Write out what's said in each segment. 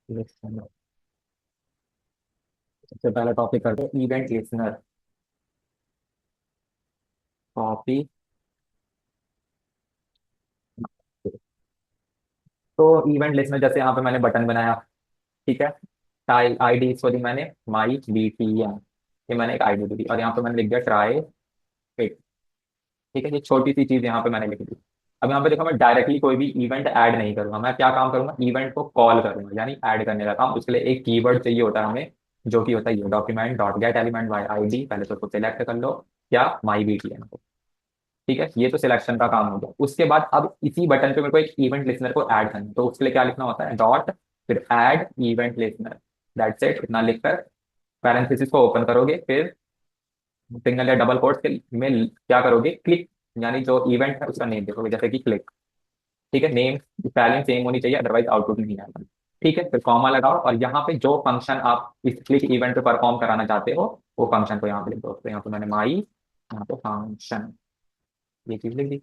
Listener. सबसे पहला topic करते हैं इवेंट लिसनर। कॉपी। तो इवेंट लिसनर जैसे यहाँ पे मैंने बटन बनाया। ठीक है। टाई आईडी इसको दी मैंने माई बी टी एम। ये मैंने एक आईडी दी और यहाँ पे मैंने लिख दिया ट्राई इट। ठीक है, ये छोटी सी चीज यहाँ पे मैंने लिख दी। अब यहाँ पे देखो मैं डायरेक्टली कोई भी इवेंट ऐड नहीं करूंगा। मैं क्या काम करूंगा, इवेंट को कॉल करूंगा यानी ऐड करने का काम। उसके लिए एक कीवर्ड चाहिए होता है हमें, जो कि होता है ये document dot get element by ID. पहले तो उसको सिलेक्ट कर लो या माई बी टी एम को। ठीक है, ये तो सिलेक्शन का काम हो गया। उसके बाद अब इसी बटन पे मेरे को एक इवेंट लिसनर को ऐड करना है, तो उसके लिए क्या लिखना होता है, डॉट फिर add event listener. That's it, इतना लिखकर पैरेंथेसिस को ओपन करोगे, फिर सिंगल या डबल कोट्स के में क्या करोगे, क्लिक, यानी जो इवेंट है उसका नेम देखोगे जैसे कि क्लिक। ठीक है, नेम स्पेलिंग सेम होनी चाहिए, अदरवाइज आउटपुट नहीं आएगा। ठीक है, फिर कॉमा लगाओ और यहाँ पे जो फंक्शन आप इस क्लिक इवेंट पे परफॉर्म कराना चाहते हो वो फंक्शन को यहाँ पे लिख दो। तो यहाँ पे मैंने माई, यहाँ पे फंक्शन, ये चीज लिख दी।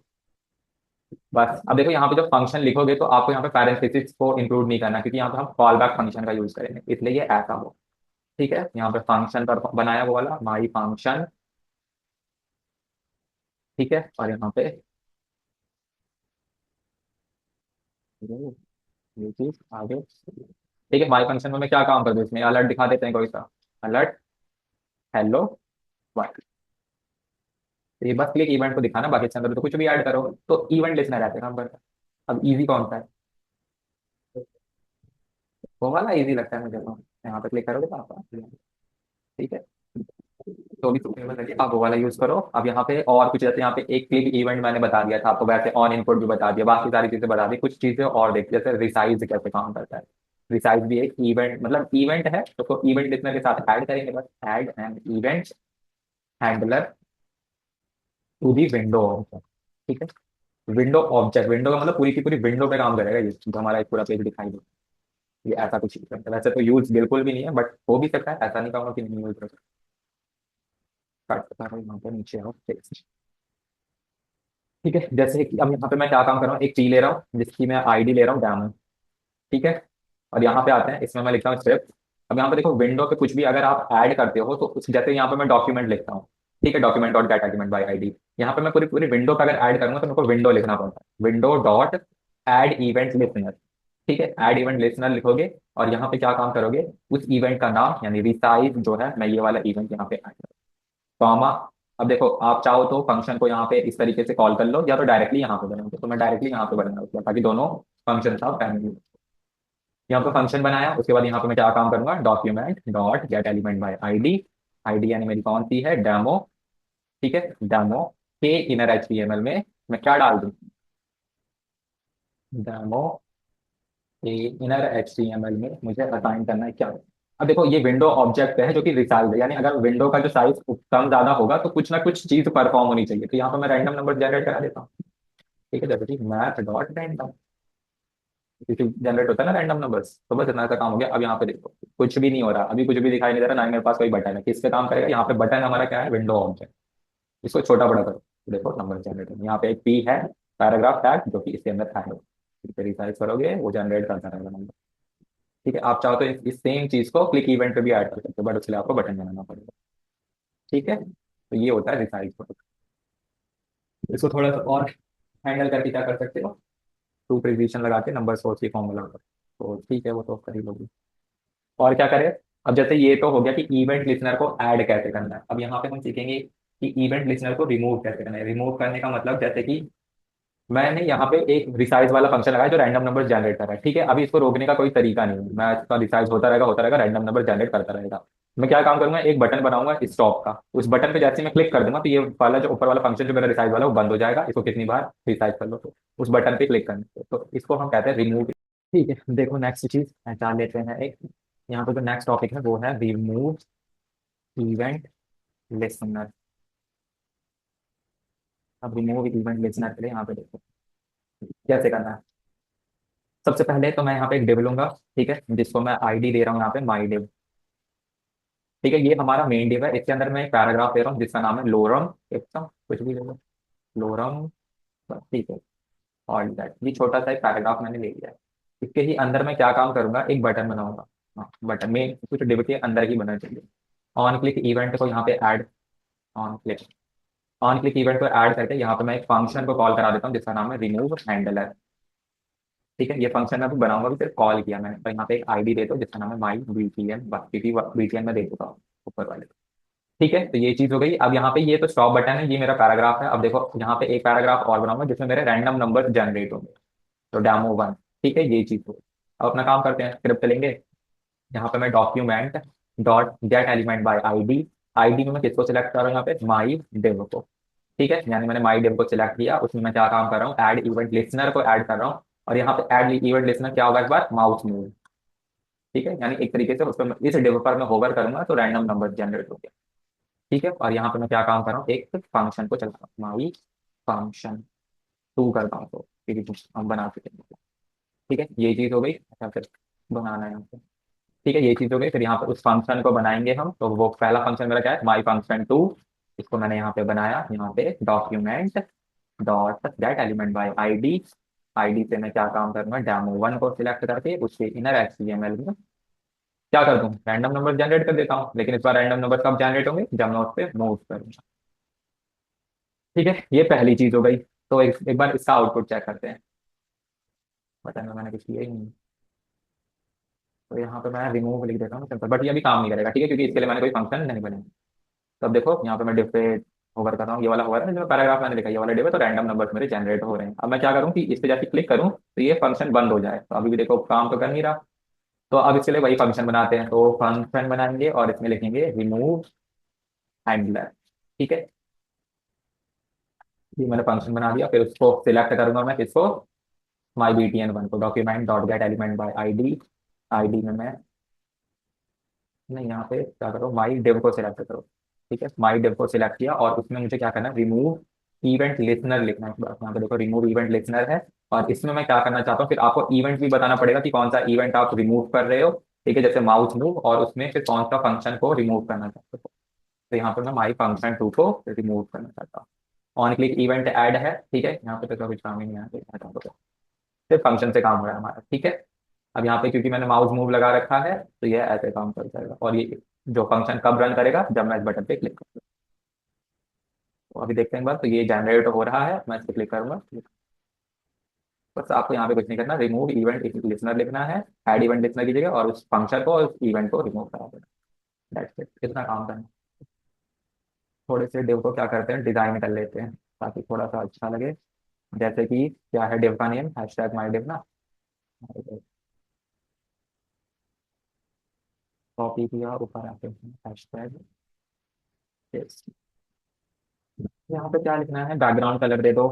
बस अब देखो यहाँ पे जब फंक्शन लिखोगे तो आपको यहाँ पे पैरेंथेसिस को इंक्लूड नहीं करना, क्योंकि यहाँ पे हम कॉल बैक फंक्शन का यूज करेंगे, इसलिए ये ऐसा हो। ठीक है, यहाँ पे फंक्शन पर बनाया वो वाला माई फंक्शन। ठीक है, और यहाँ पे ये चीज आगे। ठीक है, माई फंक्शन में मैं क्या काम कर दूँ, इसमें अलर्ट दिखा देते हैं कोई सा। Alert hello world. ये बस क्लिक इवेंट को दिखाना, बाकी इसके अंदर तो कुछ भी ऐड करो तो इवेंट लिसनर रहते हैं काम करता है। अब इजी कौन सा है, वो वाला इजी लगता है मुझे तो। यहाँ पे क्लिक करोगे तो आपका। ठीक है, तो भी फेमस है, आप वो वाला यूज करो। अब यहाँ पे और कुछ, जैसे यहाँ पे एक क्लिक इवेंट मैंने बता दिया था आपको, वैसे ऑन इनपुट भी बता दिया, बाकी सारी चीजें बता दी। कुछ चीजें और देख, जैसे रिसाइज कैसे काम करता है। रिसाइज भी एक इवेंट, मतलब इवेंट है तो उसको इवेंट लिसनर के साथ ऐड करेंगे, बस add an event handler to the window object. ठीक है, विंडो ऑब्जेक्ट, विंडो का मतलब पूरी की पूरी विंडो पे काम करेगा ये, जो हमारा एक पूरा पेज दिखाई दे। ये ऐसा कुछ करता है, वैसे तो यूज बिल्कुल भी नहीं है, बट हो भी सकता है, ऐसा नहीं कहूंगा कि नहीं यूज कर सकता है। यहाँ पे नीचे आओ। ठीक है, जैसे कि अब यहाँ पे मैं क्या काम कर रहा हूँ, एक टी ले रहा हूँ जिसकी मैं आईडी ले रहा हूँ डैमो। ठीक है, और यहाँ पे आते हैं, इसमें मैं लिखता हूँ स्क्रिप्ट। अब यहाँ पे देखो विंडो पे कुछ भी अगर आप ऐड करते हो तो जैसे यहाँ पे मैं डॉक्यूमेंट लिखता हूँ। ठीक है, document dot get element by ID. यहाँ पे मैं पूरी पूरी विंडो पे अगर ऐड करूंगा तो मेरे को विंडो लिखना पड़ता है, window dot add event listener. ठीक है, ऐड इवेंट लिसनर लिखोगे और यहाँ पे क्या काम करोगे, उस इवेंट का नाम यानी रिसाइज जो है, मैं ये वाला इवेंट यहाँ पे ऐड करूँ, कॉमा। अब देखो आप चाहो तो फंक्शन को यहाँ पे इस तरीके से कॉल कर लो, या तो डायरेक्टली यहाँ पे बनाओ, तो मैं डायरेक्टली यहाँ पे बना रहा हूँ ताकि दोनों फंक्शन था फैमिली। यहाँ पे फंक्शन बनाया, उसके बाद यहाँ पे मैं क्या काम करूंगा, document dot get element by ID. ID यानी मेरी कौन सी है, डेमो। ठीक है, डेमो के इनर एचटीएमएल में मैं क्या डाल दूँ, डेमो के इनर एचटीएमएल में मुझे असाइन करना है क्या। अब देखो ये विंडो ऑब्जेक्ट है जो कि रिसाइज है, यानी अगर विंडो का जो साइज कम ज्यादा होगा तो कुछ ना कुछ चीज परफॉर्म होनी चाहिए। तो यहाँ पे मैं रैंडम नंबर जनरेट करा देता हूँ। ठीक है, जैसे कि मैथ डॉट रैंडम, क्योंकि जनरेट होता है ना रैंडम नंबर्स, तो बस इतना सा काम हो गया। अब यहाँ पे देखो कुछ भी नहीं हो रहा, अभी कुछ भी दिखाई नहीं दे रहा, ना ही मेरे पास कोई बटन है। किस पे काम करेगा, यहाँ पे बटन हमारा क्या है, विंडो ऑब्जेक्ट। इसको छोटा बड़ा करो, देखो नंबर जनरेट है। यहाँ पे एक पी है, पैराग्राफ टैग, जो कि इसके अंदर है। फिर रिसाइज करोगे वो जनरेट करता रहेगा नंबर। ठीक है, आप चाहो तो इस सेम चीज को क्लिक इवेंट पे भी ऐड कर सकते हो, बट उसके लिए आपको बटन बनाना पड़ेगा। ठीक है, तो ये होता है रिसाइज। इसको थोड़ा सा और हैंडल करके क्या कर सकते हो, टू प्रिजिशन लगा के नंबर सोर्स की फॉर्मूला। तो ठीक है, वो तो कर ही लोगे। और क्या करें, अब जैसे ये तो हो गया कि इवेंट लिसनर को ऐड कैसे करना है। अब यहाँ पे हम सीखेंगे कि इवेंट लिसनर को रिमूव कैसे करना है। रिमूव करने का मतलब, जैसे कि मैंने यहाँ पे एक रिसाइज वाला फंक्शन लगाया जो रैंडम नंबर जनरेट कर रहा है। ठीक है, अभी इसको रोकने का कोई तरीका नहीं है, मैं इसका रिसाइज होता रहेगा, रैंडम नंबर जनरेट करता रहेगा। मैं क्या काम करूंगा, एक बटन बनाऊंगा स्टॉप का, उस बटन पे जैसे ही मैं क्लिक कर दूंगा तो ये वाला जो ऊपर वाला फंक्शन जो मेरा रिसाइज वाला वो बंद हो जाएगा। इसको कितनी बार रिसाइज कर लो तो उस बटन पे क्लिक करने से। तो इसको हम कहते हैं रिमूव। ठीक है, देखो नेक्स्ट चीज पहचान लेते हैं एक। यहाँ पे जो नेक्स्ट टॉपिक है वो है रिमूव इवेंट लिसनर। अब रिमूव इवेंट लिसनर के लिए यहाँ पे देखो कैसे करना है। सबसे पहले तो मैं यहाँ पे एक डिव लूंगा। ठीक है, जिसको मैं आईडी दे रहा हूँ यहाँ पे माई डिव। ठीक है, ये हमारा मेन डिव है, इसके अंदर मैं एक पैराग्राफ दे रहा हूँ जिसका नाम है लोरम। एकदम कुछ भी ले लो, लोरम, बस ठीक है। और दैट, ये छोटा सा एक पैराग्राफ मैंने ले लिया है। इसके ही अंदर मैं क्या काम करूंगा, एक बटन बनाऊंगा। हाँ, बटन में कुछ डिव के अंदर ही बनना चाहिए। ऑन क्लिक इवेंट को यहाँ पे add, on click on click event को ऐड करके यहाँ पे मैं एक फंक्शन को कॉल करा देता हूँ जिसका नाम है रिमूव हैंडलर। ठीक है, ये फंक्शन मैं अभी बनाऊंगा, भी सिर्फ कॉल किया मैंने, तो यहाँ पे एक आईडी दे दो जिसका नाम है माई बीटीएन, बीटीएन में दे चुका हूँ ऊपर वाले। ठीक है, तो ये चीज हो गई। अब यहाँ पे ये तो स्टॉप बटन है, ये मेरा पैराग्राफ है। अब देखो यहाँ पे एक पैराग्राफ और बनाऊंगा जिसमें मेरे रैंडम नंबर जनरेट होंगे, तो डेमो वन। ठीक है, ये चीज हो गई। अब अपना काम करते हैं, स्क्रिप्ट लेंगे। यहाँ पे मैं document dot get element by ID, ID में मैं किसको सिलेक्ट कर रहा हूँ, यहाँ पे माई डेव को। ठीक है, यानी मैंने माई डेव को सिलेक्ट किया, उसमें मैं क्या काम कर रहा हूँ, ऐड इवेंट लिसनर को ऐड कर रहा हूँ। और यहाँ पे ऐड इवेंट लिसनर क्या होगा, एक बार माउस मूव। ठीक है, यानी एक तरीके से उस पर इस डेव पर मैं होवर करूंगा तो रैंडम नंबर जनरेट हो गया। ठीक है, और यहाँ पे मैं क्या काम कर रहा हूँ, एक फंक्शन को चला रहा हूँ, माई फंक्शन टू करता हूँ, तो ठीक है, हम बना चुके हैं। ठीक है, ये चीज हो गई। अच्छा, फिर बनाना है यहाँ पे। ठीक है, ये चीज हो गई। फिर यहाँ पे उस फंक्शन को बनाएंगे हम, तो वो पहला फंक्शन मेरा क्या है, माई फंक्शन टू। इसको मैंने यहाँ पे बनाया, यहाँ पे document dot get element by ID, ID से मैं क्या काम करूंगा, डेमो वन को सिलेक्ट करके उसके इनर एचटीएमएल में क्या कर दूं, रैंडम नंबर जनरेट कर देता हूँ। लेकिन इस बार रैंडम नंबर कब जनरेट होंगे, जब मैं उस पर मूव करूंगा। ठीक है, ये पहली चीज हो गई। तो एक बार इसका आउटपुट चेक करते हैं। बटन में मैंने कुछ किया ही नहीं, तो यहाँ पे मैं रिमूव लिख देता हूँ सिंपल, बट ये अभी काम नहीं करेगा। ठीक है, क्योंकि इसके लिए मैंने कोई फंक्शन नहीं बनाया। तो अब देखो यहाँ पे मैं डिफ पे होवर कर रहा हूँ, ये वाला होवर है जो पैराग्राफ मैंने लिखा है, ये वाला डिफ है, तो रैंडम नंबर्स मेरे जनरेट हो रहे हैं। अब मैं क्या करूँ कि इस पे जाके क्लिक करूँ तो ये फंक्शन बंद हो जाए, तो अभी भी देखो काम तो कर नहीं रहा। तो अब इसके लिए वही फंक्शन बनाते हैं, तो फंक्शन बनाएंगे और इसमें लिखेंगे रिमूव हैंडलर। ठीक है, ये मैंने फंक्शन बना दिया। फिर उसको सिलेक्ट करूंगा मैं किसको, माई बी टी एन वन को, document dot get element by ID, ID में मैं नहीं, यहाँ पे क्या करो, माई डिव को सिलेक्ट करो। ठीक है, माई डिव को सिलेक्ट किया और उसमें मुझे क्या करना है, रिमूव इवेंट लिसनर लिखना है। बस यहाँ पे देखो रिमूव इवेंट लिसनर है। और इसमें मैं क्या करना चाहता हूँ, फिर आपको इवेंट भी बताना पड़ेगा कि कौन सा इवेंट आप रिमूव कर रहे हो। ठीक है, जैसे माउस मूव, और उसमें फिर कौन सा फंक्शन को रिमूव करना चाहते हो। तो यहाँ पर मैं माई फंक्शन टू को रिमूव करना चाहता हूँ। ऑन क्लिक इवेंट ऐड है। ठीक है, यहाँ पे तो कुछ काम ही नहीं है, हटा दो। सिर्फ फंक्शन से काम हो रहा है हमारा। ठीक है, अब यहाँ पे क्योंकि मैंने माउस मूव लगा रखा है तो ये ऐसे काम कर जाएगा, और ये जो फंक्शन कब रन करेगा, जब मैं इस बटन पे क्लिक करूँगा। तो अभी देखते हैं एक बार, तो ये जनरेट हो रहा है, मैं इस पर क्लिक करूंगा। बस आपको यहाँ पे कुछ नहीं करना, रिमूव इवेंट लिसनर लिखना है, ऐड इवेंट लिसनर की जगह, और उस फंक्शन को और उस इवेंट को रिमूव करा देना। दैट्स इट, इतना काम करना। थोड़े से डिव को क्या करते हैं, डिजाइन कर लेते हैं ताकि थोड़ा सा अच्छा लगे। जैसे कि क्या है डिव का नेम, हैशटैग माई डिव ना, कॉपी किया, ऊपर आते हैं हैशटैग। यहाँ पे क्या लिखना है, बैकग्राउंड कलर दे दो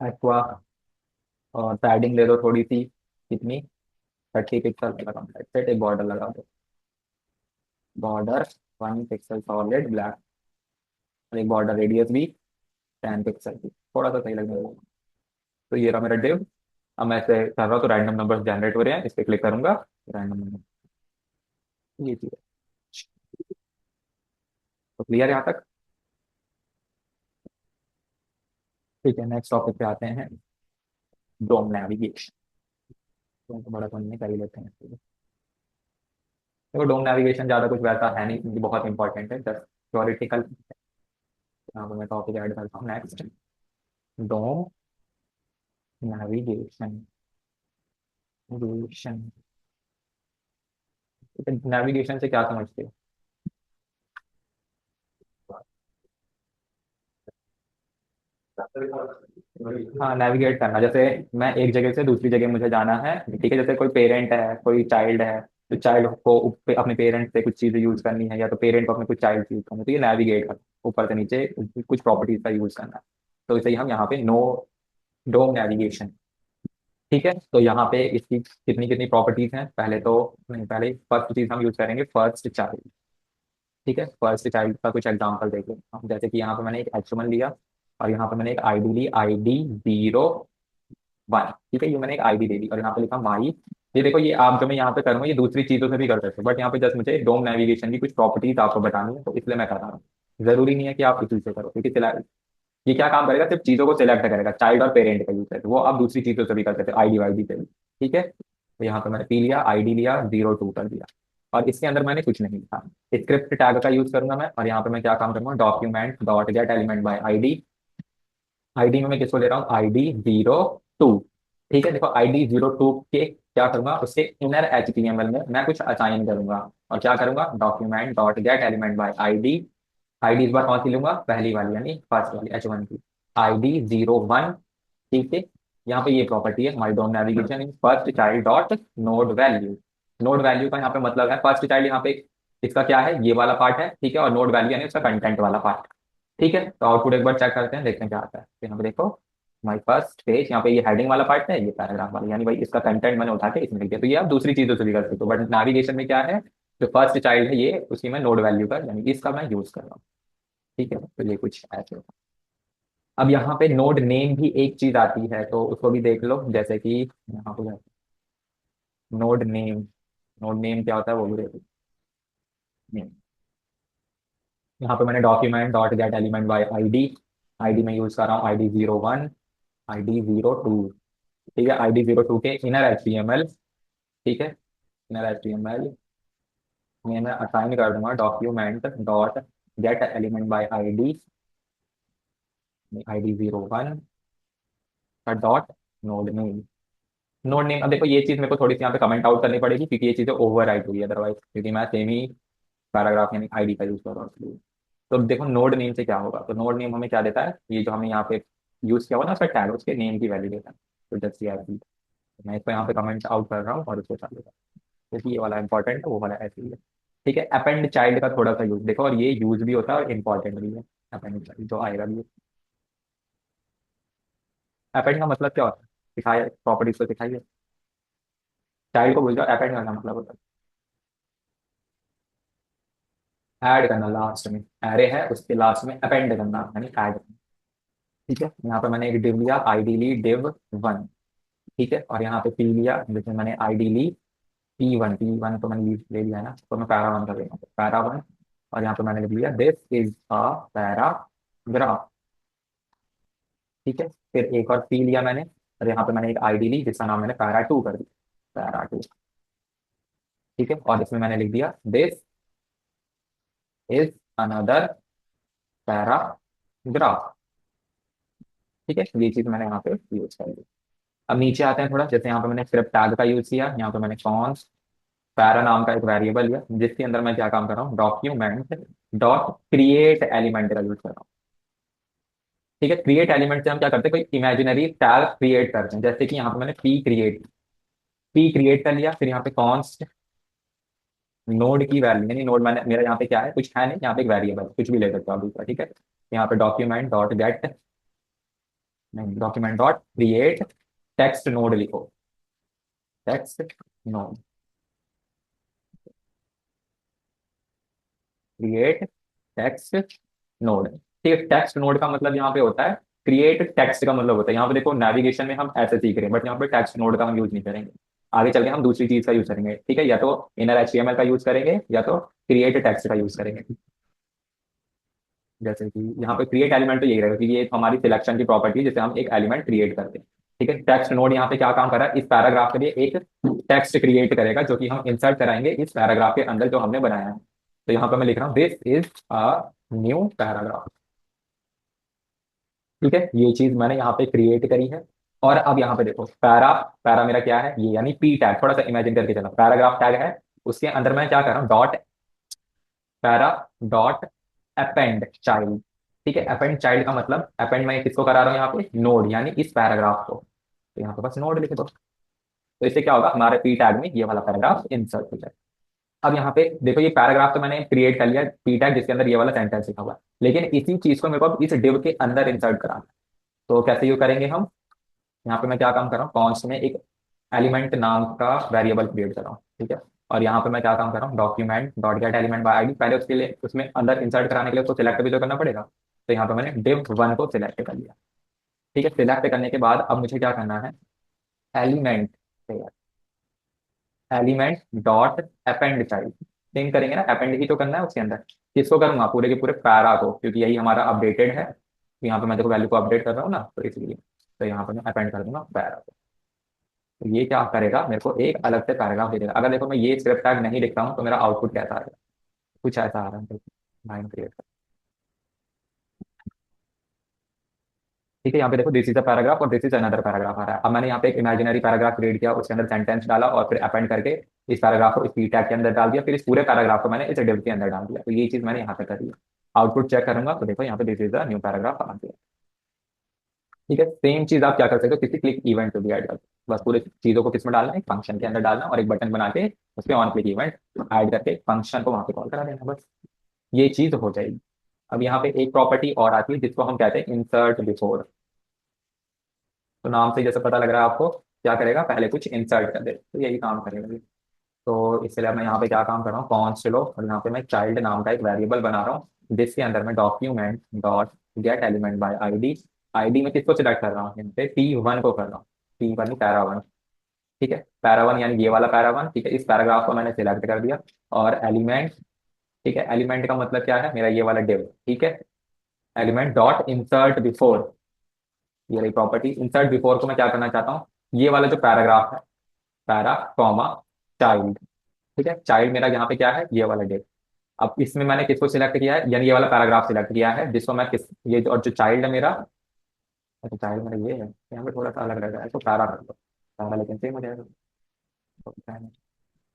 एक्वा, और पैडिंग दे दो थोड़ी सी, कितनी, 30 पिक्सल लगा, सेट एक बॉर्डर लगा दो, बॉर्डर 1 पिक्सल सॉलिड ब्लैक, और एक बॉर्डर रेडियस भी 10 पिक्सल की, थोड़ा सा सही लगने लगा। तो ये रहा मेरा डिव। अब मैं ऐसे कर रहा हूँ तो रैंडम नंबर्स जनरेट हो रहे हैं, इस पर क्लिक करूंगा, रैंडम नंबर, ये चीज है। तो क्लियर यहाँ तक। ठीक है, नेक्स्ट टॉपिक पे आते हैं, डोम नेविगेशन। तो बड़ा कौन नहीं कर ही लेते हैं। देखो डोम नेविगेशन ज्यादा कुछ वैसा है नहीं, ये बहुत इंपॉर्टेंट है, जस्ट थ्योरेटिकल। यहाँ पे मैं टॉपिक ऐड करता हूँ, नेक्स्ट डोम नेविगेशन। नेविगेशन, नेविगेशन से क्या समझते हो। हाँ, नेविगेट करना, जैसे मैं एक जगह से दूसरी जगह मुझे जाना है। ठीक है, जैसे कोई पेरेंट है, कोई चाइल्ड है, तो चाइल्ड को अपने पेरेंट से कुछ चीजें यूज करनी है, या तो पेरेंट को अपने कुछ चाइल्ड से यूज करना है, तो ये नेविगेट करना, ऊपर से नीचे कुछ प्रॉपर्टीज का यूज करना है। तो इसे ही हम यहाँ पे नो डोम नेविगेशन। ठीक है, तो यहाँ पे इसकी कितनी कितनी प्रॉपर्टीज हैं, पहले तो नहीं, पहले फर्स्ट चीज हम यूज करेंगे, फर्स्ट चाइल्ड। ठीक है, फर्स्ट चाइल्ड का कुछ एग्जांपल देखें हम, जैसे कि यहाँ पे मैंने एक एच1 लिया, और यहाँ पे मैंने एक आईडी ली, ID 01। ठीक है, ये मैंने एक आईडी दे दी, और यहाँ पे लिखा माई। ये देखो, ये आप जो मैं यहाँ पे करूँगा ये दूसरी चीजों से भी कर सकते हो, बट यहाँ पे जस्ट मुझे डोम नेविगेशन की कुछ प्रॉपर्टीज आपको बतानी है, तो इसलिए मैं कर रहा हूँ। जरूरी नहीं है कि आप इसी से करो, क्योंकि ये क्या काम करेगा, सिर्फ चीजों को सिलेक्ट करेगा, चाइल्ड और पेरेंट का यूज है, वो आप दूसरी चीजों से भी कर सकते हो, आईडी वाईडी से भी। ठीक है, तो यहाँ पे मैंने पी लिया, आईडी लिया, 02 कर दिया, और इसके अंदर मैंने कुछ नहीं लिखा। स्क्रिप्ट टैग का यूज करूंगा मैं, और यहाँ पे मैं क्या काम करूंगा, document dot get element by ID. ID में मैं किसको ले रहा हूँ, ID 02। ठीक है, देखो ID 02 के क्या करूंगा, उसके इनर HTML में मैं कुछ असाइन करूंगा, और क्या करूंगा, document dot get element by ID. ID इस बार कौन सी लूंगा, पहली वाली यानी फर्स्ट वाली H1 की, ID 01। ठीक है, यहाँ पे ये प्रॉपर्टी है, my DOM navigation in first child dot node value. Node value का यहाँ पे मतलब है फर्स्ट चाइल्ड, यहाँ पे इसका क्या है, ये वाला पार्ट है। ठीक है, और नोड वैल्यू यानी उसका कंटेंट वाला पार्ट। ठीक है, तो आउटपुट एक बार चेक करते हैं, देखते हैं क्या आता है। तो यहाँ पे देखो, माई फर्स्ट पेज, यहाँ पे ये हेडिंग वाला पार्ट है, ये पैराग्राफ वाला, यानी भाई इसका कंटेंट मैंने उठा के इसमें लिख दिया। तो ये आप दूसरी चीजों से भी कर सकते हो, बट नेविगेशन में क्या है, जो फर्स्ट चाइल्ड है ये, उसी में नोड वैल्यू का यानी इसका मैं यूज कर रहा हूँ। ठीक है, तो ये कुछ ऐसे होगा। अब यहाँ पे नोड नेम भी एक चीज आती है, तो उसको भी देख लो, जैसे कि यहाँ पे नोड नेम, नोड नेम क्या होता है वो भी देख लो। नेम, यहाँ पे मैंने document dot get element by ID. ID में यूज कर रहा हूँ ID 01, ID 02। ठीक है, ID 02 के इनर HTML। ठीक है, इनर HTML में मैं असाइन कर दूंगा document dot get element by ID, ID 01 का dot node name. Node name, अब देखो ये चीज मेरे को थोड़ी सी यहाँ पे कमेंट आउट करनी पड़ेगी, क्योंकि ये चीजें ओवर राइट हुई है अदरवाइज, क्योंकि मैं सेम ही पैराग्राफ यानी आईडी का यूज कर रहा हूँ इसलिए। तो देखो नोड नेम से क्या होगा, तो नोड नेम हमें क्या देता है, ये जो हमने यहाँ पे यूज किया हुआ ना उसका टैग, उसके नेम की वैल्यू देता है। तो जस्ट यार, मैं इसको यहाँ पे कमेंट आउट कर रहा हूँ और उसको चालू कर, क्योंकि ये वाला इंपॉर्टेंट है, वो वाला ऐसे ही है। ठीक है, अपेंड चाइल्ड का थोड़ा सा यूज देखो, और ये यूज भी होता है और इम्पोर्टेंट भी है। अपेंड चाइल्ड जो आएगा भी, अपेंड का मतलब क्या होता है, सिखाया प्रॉपर्टीज को सिखाइए। चाइल्ड को भूल जाओ, अपेंड का क्या मतलब होता है, ऐड करना लास्ट में, एरे है उसके लास्ट में अपेंड करना यानी ऐड करना। ठीक है, यहाँ पे मैंने एक डिव लिया, आईडी ली div 1। ठीक है, और यहाँ पे पी लिया, जिसमें मैंने आईडी ली P1। तो मैंने ले लिया है ना, तो मैं पैरा 1 कर देता हूँ, पैरा 1। और यहाँ पे मैंने लिख लिया दिस इज अ पैराग्राफ। ठीक है, फिर एक और पी लिया मैंने, और यहाँ पे मैंने एक आईडी ली जिसका नाम मैंने पैरा 2 कर दिया, पैरा 2। ठीक है, और इसमें मैंने लिख दिया दिस इज अनदर पैराग्राफ। ठीक है, ये चीज मैंने यहाँ पे यूज कर दी। अब नीचे आते हैं थोड़ा, जैसे यहाँ पे मैंने स्क्रिप्ट टैग का यूज किया, यहाँ पे मैंने कॉन्स पैरा नाम का एक वेरिएबल लिया, जिसके अंदर मैं क्या काम कर रहा हूँ, डॉक्यूमेंट डॉट क्रिएट एलिमेंट का यूज कर रहा हूँ। ठीक है, क्रिएट एलिमेंट से हम क्या करते हैं, कोई इमेजिनरी टैग क्रिएट करते हैं, जैसे कि यहाँ पे मैंने पी क्रिएट कर लिया, फिर यहाँ पे कॉन्स्ट नोड की वैल्यू, यानी नोड मैंने, मेरा यहाँ पे क्या है, कुछ है नहीं, यहाँ पे एक वेरिएबल कुछ भी ले सकते हो आप दूसरा। ठीक है, यहाँ पे डॉक्यूमेंट डॉट गेट, नहीं, document dot create text node लिखो, text node, create text node. ठीक है, टेक्स्ट नोड का मतलब यहाँ पे होता है, क्रिएट टेक्स्ट का मतलब होता है, यहाँ पे देखो नेविगेशन में हम ऐसे सीख रहे हैं, बट यहाँ पे टेक्स्ट नोड का हम यूज नहीं करेंगे। आगे चल के हम दूसरी चीज का यूज करेंगे। ठीक है, या तो इनर HTML का यूज करेंगे, या तो क्रिएट टेक्स्ट का यूज करेंगे। जैसे कि यहाँ पे क्रिएट एलिमेंट तो यही रहेगा, क्योंकि ये हमारी सिलेक्शन की प्रॉपर्टी है जिससे हम एक एलिमेंट क्रिएट करते हैं। ठीक है, टेक्स्ट नोड यहाँ पे क्या काम कर रहा है, इस पैराग्राफ के लिए एक टेक्स्ट क्रिएट करेगा, जो कि हम इंसर्ट कराएंगे इस पैराग्राफ के अंदर जो हमने बनाया है। तो यहाँ पे मैं लिख रहा हूँ this is a new paragraph. ठीक है, ये चीज मैंने यहाँ पे क्रिएट करी है। और अब यहाँ पे देखो, पैरा पैरा मेरा क्या है, ये यानी पी टैग, थोड़ा सा इमेजिन करके चलो, पैराग्राफ टैग है, उसके अंदर मैं क्या कर रहा हूँ, dot para dot append child. ठीक है, अपेंड चाइल्ड का मतलब, अपेंड मैं किसको करा रहा हूँ यहाँ पे, नोड यानी इस पैराग्राफ को, तो यहाँ पे बस नोड लिख दो। तो इससे क्या होगा, हमारे पी टैग में ये वाला पैराग्राफ इंसर्ट हो जाए। अब यहाँ पे देखो, ये पैराग्राफ तो मैंने क्रिएट कर लिया पी टैग, जिसके अंदर ये वाला सेंटेंस लिखा हुआ है, लेकिन इसी चीज को मेरे को अब इस डिव के अंदर इंसर्ट कराना है। तो कैसे ये करेंगे हम, यहाँ पे मैं क्या काम कर रहा हूँ, कॉन्स्ट में एक एलिमेंट नाम का वेरिएबल क्रिएट कर रहा हूँ। ठीक है, और यहाँ पे मैं क्या काम कर रहा हूँ, document dot get element by ID, पहले उसके लिए उसमें अंदर इंसर्ट कराने के लिए उसको सिलेक्ट भी तो करना पड़ेगा। तो यहाँ पे मैंने div 1 को सिलेक्ट कर लिया। ठीक है, सिलेक्ट करने के बाद अब मुझे क्या करना है, element element dot append child, same करेंगे ना, अपेंड ही तो करना है उसके अंदर, किसको करूंगा, पूरे के पूरे पैरा को, क्योंकि यही हमारा अपडेटेड है। तो यहाँ पे मैं देखो वैल्यू को अपडेट कर रहा हूँ ना, तो इसलिए तो यहाँ पे मैं अपेंड कर दूंगा पैरा। तो ये क्या करेगा, मेरे को एक अलग से पैराग्राफ दे देगा। अगर देखो मैं ये स्क्रिप्ट टैग नहीं लिखता हूँ तो मेरा आउटपुट कैसा आएगा, कुछ ऐसा आ रहा है। लाइन क्रिएट कर, ठीक है। यहाँ पे देखो दिस इज अ पैराग्राफ और दिस इज अनदर पैराग्राफ आ रहा है। अब मैंने यहाँ पे एक इमेजिनरी पैराग्राफ क्रिएट किया, उसके अंदर सेंटेंस डाला और फिर अपेंड करके इस पैराग्राफ को इस पी टैग के अंदर डाल दिया, फिर इस पूरे पैराग्राफ को मैंने इस डिव के अंदर डाल दिया। तो ये चीज मैंने यहाँ पे कर दिया। आउटपुट चेक करूंगा तो देखो यहाँ पे this is a new paragraph आ गया। ठीक है, सेम चीज आप क्या कर सकते हो, किसी क्लिक इवेंट पे भी ऐड कर सकते हो। बस पूरे चीजों को किसमें डालना है, एक फंक्शन के अंदर डालना और एक बटन बना के उस पर ऑन क्लिक इवेंट ऐड करके फंक्शन को वहां पे कॉल करा देना, बस ये चीज हो जाएगी। अब यहाँ पे एक प्रॉपर्टी और आती है जिसको हम कहते हैं इंसर्ट बिफोर। तो नाम से जैसे पता लग रहा है आपको, क्या करेगा, पहले कुछ इंसर्ट कर दे, तो यही काम करेगा ये। तो इसलिए मैं यहाँ पे क्या काम कर रहा हूँ, कॉन्स्ट लो, और यहाँ पे मैं चाइल्ड नाम का एक वेरिएबल बना रहा हूँ जिसके अंदर मैं document dot get element by ID. ID में किसको सिलेक्ट कर रहा हूँ, यहाँ पे P1 को कर रहा हूँ, P1 पैरा वन। ठीक है, पैरा वन यानी ये वाला पैरा वन। ठीक है, इस पैराग्राफ को मैंने सिलेक्ट कर दिया। और एलिमेंट, ठीक है, एलिमेंट का मतलब क्या है, मेरा ये वाला डिव। ठीक है, एलिमेंट डॉट इंसर्ट बिफोर, ये रही प्रॉपर्टी। इंसर्ट बिफोर को मैं क्या करना चाहता हूँ, ये वाला जो पैराग्राफ है, पैरा कॉमा चाइल्ड। ठीक है, चाइल्ड मेरा यहाँ पे क्या है, ये वाला डिव। अब इसमें मैंने किसको सिलेक्ट किया है, यानी ये वाला पैराग्राफ सिलेक्ट किया है जिसको मैं किस, ये और जो चाइल्ड है मेरा, अच्छा चाइल्ड मेरा ये है, यहाँ पे थोड़ा सा अलग लग रहा है, तो पैरा कर दो, पैरा लेकिन सेम हो जाएगा।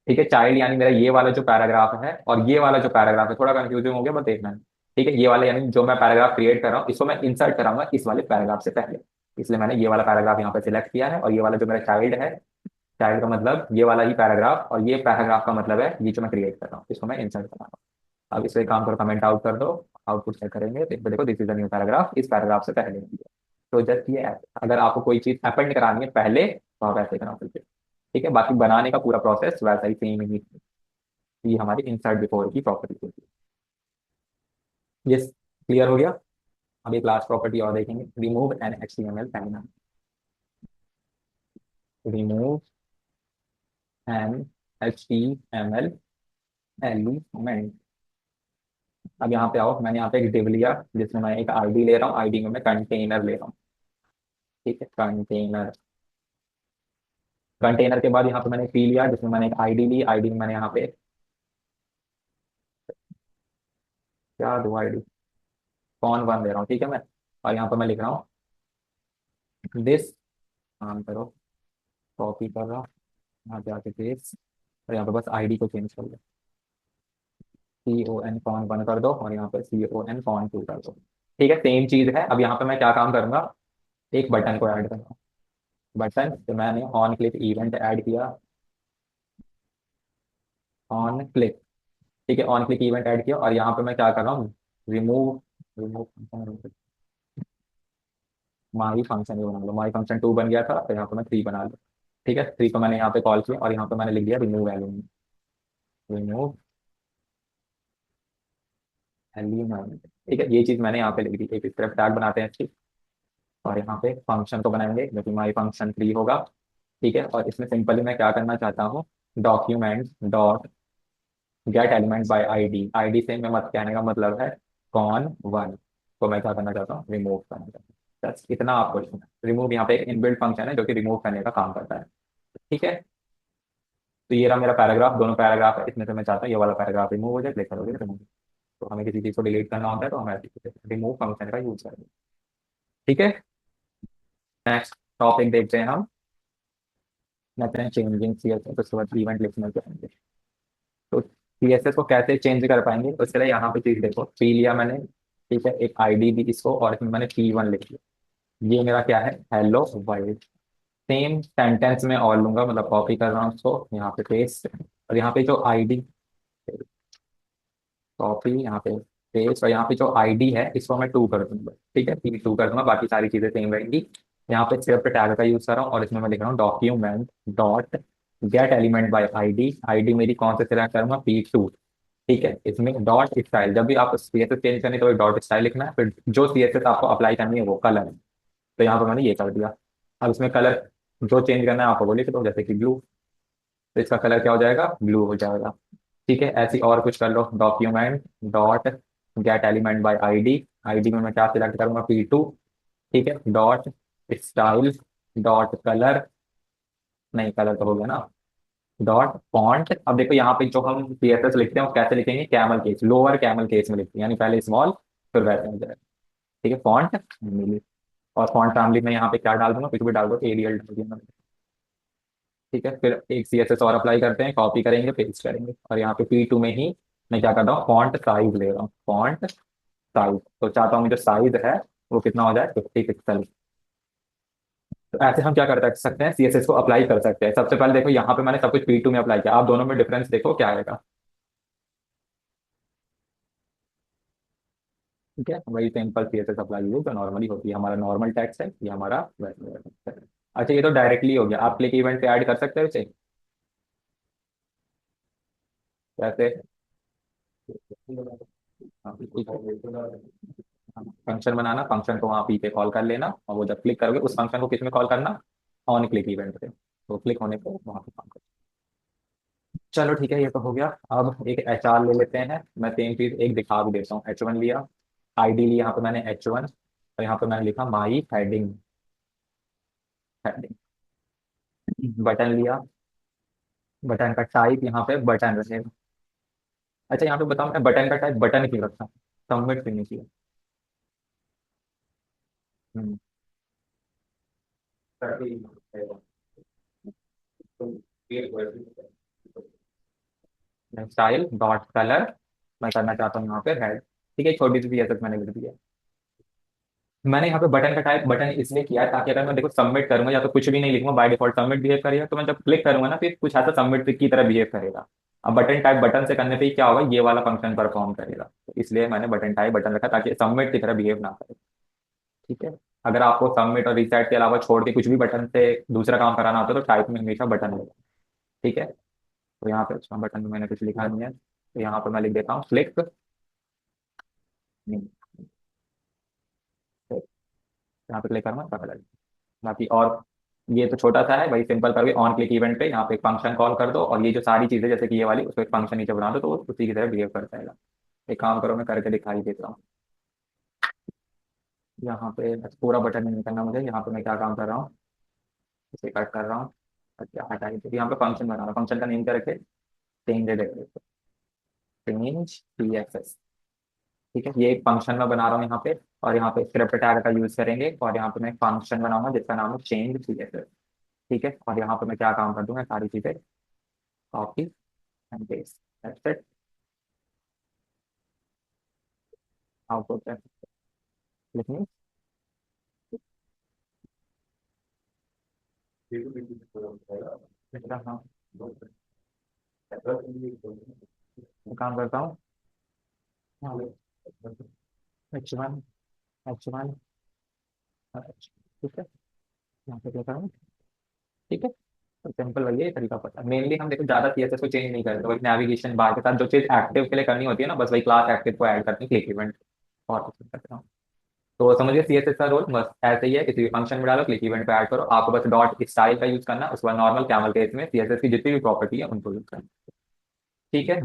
ठीक है, चाइल्ड यानी मेरा ये वाला जो पैराग्राफ है, और ये वाला जो पैराग्राफ है, थोड़ा कंफ्यूजिंग हो गया बस देखना है। ठीक है, ये वाला यानी जो मैं पैराग्राफ क्रिएट कर रहा हूँ इसको मैं इंसर्ट कराऊंगा इस वाले पैराग्राफ से पहले, इसलिए मैंने ये वाला पैराग्राफ यहाँ पे सिलेक्ट किया है। और ये वाला जो मेरा चाइल्ड है, चाइल्ड का मतलब ये वाला ही पैराग्राफ, और ये पैराग्राफ का मतलब है ये जो मैं क्रिएट कर रहा हूँ, इसको मैं इंसर्ट कर रहा हूँ। अब इस पे काम करो, कमेंट आउट कर दो, आउटपुट चेक करेंगे तो देखो this is the new paragraph, इस पैराग्राफ से पहले नहीं दिया। तो जस्ट ये है, अगर आपको कोई चीज अपेंड करानी है पहले तो आप ऐसे करा सकते हो। ठीक है, बाकी बनाने का पूरा प्रोसेस वैसा ही सेम ही। ये हमारी इंसर्ट बिफोर की प्रॉपर्टी होती है। ये क्लियर हो गया। अब एक लास्ट प्रॉपर्टी और देखेंगे, remove an HTML panel. Remove an HTML element. अब यहाँ पे आओ, मैंने यहाँ पे एक डिव लिया जिसमें मैं एक आईडी ले रहा हूँ, आईडी में मैं कंटेनर ले रहा हूँ। ठीक है, कंटेनर। कंटेनर के बाद यहाँ पे मैंने पी लिया जिसमें मैंने एक आईडी ली, आईडी में मैंने यहाँ पे क्या दो, आईडी कौन वन दे रहा हूँ। ठीक है मैं, और यहाँ पे मैं लिख रहा हूँ दिस, काम करो, कॉपी कर रहा हूँ, यहाँ पे आके पेस्ट, और यहाँ पे बस आईडी को चेंज कर दो, CON कॉन वन कर दो, और यहाँ पे CON कॉन टू कर दो। ठीक है, सेम चीज है। अब यहाँ पे मैं क्या काम करूंगा, एक बटन को ऐड करूंगा। बटन तो मैंने ऑन क्लिक इवेंट ऐड किया, ऑन क्लिक। ठीक है, ऑन क्लिक इवेंट ऐड किया, और यहाँ पे मैं क्या कर रहा हूँ, रिमूव, रिमूव माई फंक्शन, ये बना लो, माई फंक्शन 2 बन गया था, तो यहाँ पे मैं 3 बना लो। ठीक है, 3 को मैंने यहाँ पे कॉल किया, और यहाँ पे मैंने लिख दिया रिमूव एलिमेंट। Remove element. ठीक है, ये चीज मैंने यहाँ पे लिख दी। एक स्क्रिप्ट टैग बनाते हैं इसकी, और यहाँ पे फंक्शन को बनाएंगे जो कि माई फंक्शन 3 होगा। ठीक है, और इसमें सिंपली मैं क्या करना चाहता हूँ, document dot get element by ID. ID से मैं मत कहने का मतलब है कौन वन को मैं क्या करना चाहता हूँ, रिमूव करना चाहता हूँ। बस इतना आपको रिमूव, यहाँ पे एक इनबिल्ट फंक्शन है जो कि रिमूव करने का काम करता है। ठीक है, तो ये रहा मेरा पैराग्राफ, दोनों पैराग्राफ है, इसमें से मैं चाहता हूँ ये वाला पैराग्राफ रिमूव हो जाए, क्लिक करोगे रिमूव। तो हमें किसी चीज को डिलीट करना होता है तो हम ऐसे रिमूव फंक्शन का यूज करेंगे। ठीक है, नेक्स्ट टॉपिक देखते हैं हम, कहते हैं चेंजिंग CSS, उसके बाद इवेंट लिखने के आएंगे। तो CSS को कैसे चेंज कर पाएंगे, तो इसके लिए यहाँ पे चीज देखो, पी लिया मैंने। ठीक है, एक आईडी दी इसको, और इसमें मैंने P1 लिख दिया। ये मेरा क्या है, हेलो वर्ल्ड। सेम सेंटेंस में और लूंगा, मतलब कॉपी कर रहा हूँ उसको यहाँ पे पेस्ट, और यहाँ पे जो आईडी, कॉपी यहाँ पे पेस्ट, और यहाँ पे जो आईडी है इसको मैं 2 कर दूंगा। ठीक है, P2 कर दूंगा, बाकी सारी चीजें सेम रहेंगी। यहाँ पे स्क्रिप्ट टैग का यूज कर रहा हूँ, और इसमें मैं लिख रहा हूँ document dot get element by ID. ID मेरी कौन से सिलेक्ट करूंगा, P2। ठीक है, इसमें डॉट स्टाइल, जब भी आप CSS चेंज करनी है तो डॉट स्टाइल लिखना है, फिर जो CSS आपको अप्लाई करनी है वो कलर है। तो यहाँ पर मैंने ये कर दिया। अब इसमें कलर जो चेंज करना है आपको बोलिए, तो जैसे कि ब्लू, तो इसका कलर क्या हो जाएगा, ब्लू हो जाएगा। ठीक है, ऐसी और कुछ कर लो, document dot get element by ID. ID में मैं क्या सिलेक्ट करूंगा, P2। ठीक है, डॉट स्टाइल डॉट कलर, नहीं कलर तो हो गया ना, डॉट फॉन्ट। अब देखो यहाँ पे जो हम CSS लिखते हैं वो कैसे लिखेंगे, camel case, lower camel case में लिखते हैं, यानी पहले स्मॉल फिर वैसे हो जाएगा। ठीक है, फॉन्ट मिली। और फॉन्ट फैमिली में यहाँ पे क्या डाल दूंगा, कुछ भी डाल दो, एरियल डाल दूंगा। ठीक है, फिर एक CSS और अप्लाई करते हैं, कॉपी करेंगे पेस्ट करेंगे, और यहाँ पे P2 में ही मैं क्या कर रहा हूँ, फॉन्ट साइज ले रहा हूँ, फॉन्ट साइज। तो चाहता हूँ जो साइज है वो कितना हो जाए, 50 पिक्सल। तो ऐसे हम क्या कर सकते हैं, CSS को अप्लाई कर सकते हैं। सबसे पहले देखो यहाँ पे मैंने सब कुछ P2 में अप्लाई किया, आप दोनों में डिफरेंस देखो क्या आएगा। ठीक है, वही सिंपल CSS अप्लाई हुई जो नॉर्मली होती है, हमारा नॉर्मल टेक्स्ट है, ये हमारा वैसे है। अच्छा, ये तो डायरेक्टली हो गया, आप क्लिक इवेंट पे ऐड कर सकते हो इसे, जैसे फंक्शन बनाना, फंक्शन को वहाँ पी पे कॉल कर लेना, और वो जब क्लिक करोगे उस फंक्शन को किस में कॉल करना, ऑन क्लिक इवेंट पे, तो क्लिक होने पे वहाँ पे काम कर। चलो ठीक है, ये तो हो गया। अब एक HR ले लेते हैं, मैं सेम चीज एक दिखा भी देता हूँ। H1 लिया, आईडी लिया, यहाँ पे मैंने H1, और यहाँ पे मैंने लिखा माई हेडिंग, हेडिंग। बटन लिया, बटन का टाइप यहाँ पे बटन रहेगा। अच्छा, यहाँ पे बताओ मैं बटन का टाइप बटन क्यों रखा, सबमिट क्यों नहीं किया। हम्म, स्टाइल डॉट कलर, मैं करना चाहता हूँ यहाँ पे हेड। ठीक है, छोटी सी CSS मैंने लिख दी है। मैंने यहाँ पे बटन का टाइप बटन इसलिए किया है ताकि अगर मैं देखो सबमिट करूंगा या तो कुछ भी नहीं लिखूंगा, बाय डिफॉल्ट सबमिट बिहेव करेगा, तो मैं जब क्लिक करूंगा ना फिर कुछ ऐसा सबमिट की तरह बिहेव करेगा। अब बटन टाइप बटन से करने पे ही क्या होगा, ये वाला फंक्शन परफॉर्म करेगा, तो इसलिए मैंने बटन टाइप बटन रखा ताकि सबमिट की तरह बिहेव ना करे। ठीक है, अगर आपको सबमिट और रिसेट के अलावा छोड़ के कुछ भी बटन से दूसरा काम कराना होता है तो टाइप में हमेशा बटन होगा। ठीक है, तो यहाँ पे अच्छा बटन में मैंने कुछ लिखा नहीं है, तो यहाँ पे मैं लिख देता हूँ क्लिक। यहाँ पे क्लिक करूंगा पता लगे। बाकी और ये तो छोटा सा है, वही सिंपल करके ऑन क्लिक इवेंट पे यहाँ पे एक फंक्शन कॉल कर दो, और ये जो सारी चीजें जैसे कि ये वाली उसको एक फंक्शन नीचे बना दो, तो वो उसी की तरह बिहेव करता है। एक काम करो, मैं करके दिखाई देता हूँ। यहाँ पे बस पूरा बटन नहीं करना मुझे, यहाँ पे मैं क्या काम कर रहा हूँ, इसे कट कर रहा हूँ। अच्छा हटा दीजिए, यहाँ पे फंक्शन बना रहा हूँ, फंक्शन का नेम क्या रखे, चेंज चेंज CSS। ठीक है, ये एक फंक्शन में बना रहा हूँ यहाँ पे, और यहाँ पे स्क्रिप्ट टैग का यूज करेंगे, और यहाँ पे मैं फंक्शन बनाऊंगा जिसका नाम है चेंज CSS। ठीक है, और यहाँ पे मैं क्या काम कर दूंगा, सारी चीजें copy and paste, that's it. Output है, लिखनी हाँ, मैं काम करता हूँ। हाँ, H1, H1, ठीक है, यहाँ पे क्या करूँ। ठीक है, तो सिंपल वही है, ये तरीका पता है। मेनली हम देखो ज्यादा CSS को चेंज नहीं करते, वही नेविगेशन बार के साथ जो चीज एक्टिव के लिए करनी होती है ना, बस वही क्लास एक्टिव को ऐड करते हैं क्लिक इवेंट, और कुछ नहीं करते हम। तो समझिए CSS का रोल बस ऐसे ही है, किसी भी फंक्शन में डालो, क्लिक इवेंट पे ऐड करो, आपको बस डॉट स्टाइल का यूज करना, उसके बाद नॉर्मल कैमल केस में CSS की जितनी भी प्रॉपर्टी है उनको यूज करना। ठीक है।